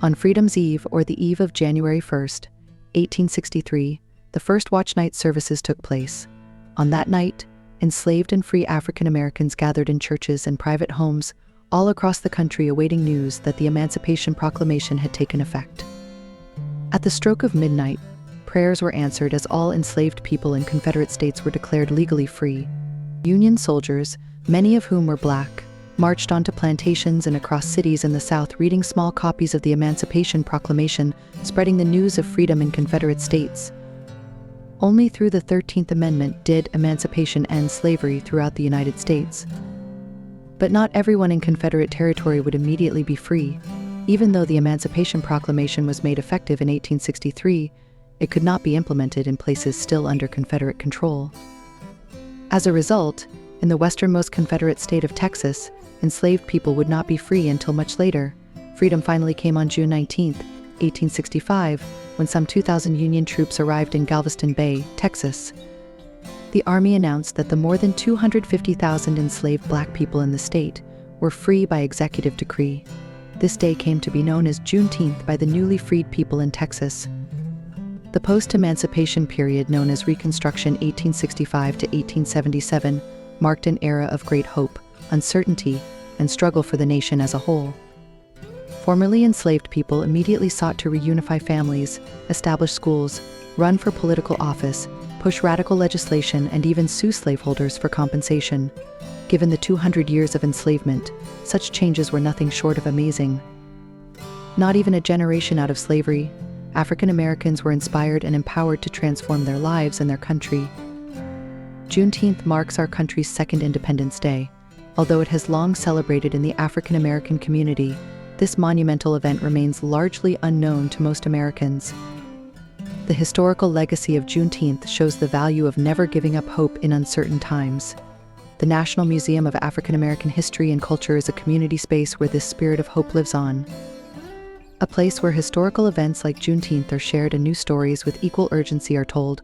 On Freedom's Eve, or the eve of January 1st, 1863, the first watch night services took place. On that night, enslaved and free African Americans gathered in churches and private homes all across the country awaiting news that the Emancipation Proclamation had taken effect. At the stroke of midnight, prayers were answered as all enslaved people in Confederate states were declared legally free. Union soldiers, many of whom were black, marched onto plantations and across cities in the South reading small copies of the Emancipation Proclamation, spreading the news of freedom in Confederate states. Only through the 13th Amendment did emancipation end slavery throughout the United States. But not everyone in Confederate territory would immediately be free. Even though the Emancipation Proclamation was made effective in 1863, it could not be implemented in places still under Confederate control. As a result, in the westernmost Confederate state of Texas, enslaved people would not be free until much later. Freedom finally came on June 19, 1865, when some 2,000 Union troops arrived in Galveston Bay, Texas. The Army announced that the more than 250,000 enslaved black people in the state were free by executive decree. This day came to be known as Juneteenth by the newly freed people in Texas. The post-emancipation period, known as Reconstruction 1865 to 1877, marked an era of great hope, uncertainty, and struggle for the nation as a whole. Formerly enslaved people immediately sought to reunify families, establish schools, run for political office, push radical legislation, and even sue slaveholders for compensation. Given the 200 years of enslavement, such changes were nothing short of amazing. Not even a generation out of slavery, African Americans were inspired and empowered to transform their lives and their country. Juneteenth marks our country's second Independence Day. Although it has long celebrated in the African American community, this monumental event remains largely unknown to most Americans. The historical legacy of Juneteenth shows the value of never giving up hope in uncertain times. The National Museum of African American History and Culture is a community space where this spirit of hope lives on. A place where historical events like Juneteenth are shared and new stories with equal urgency are told.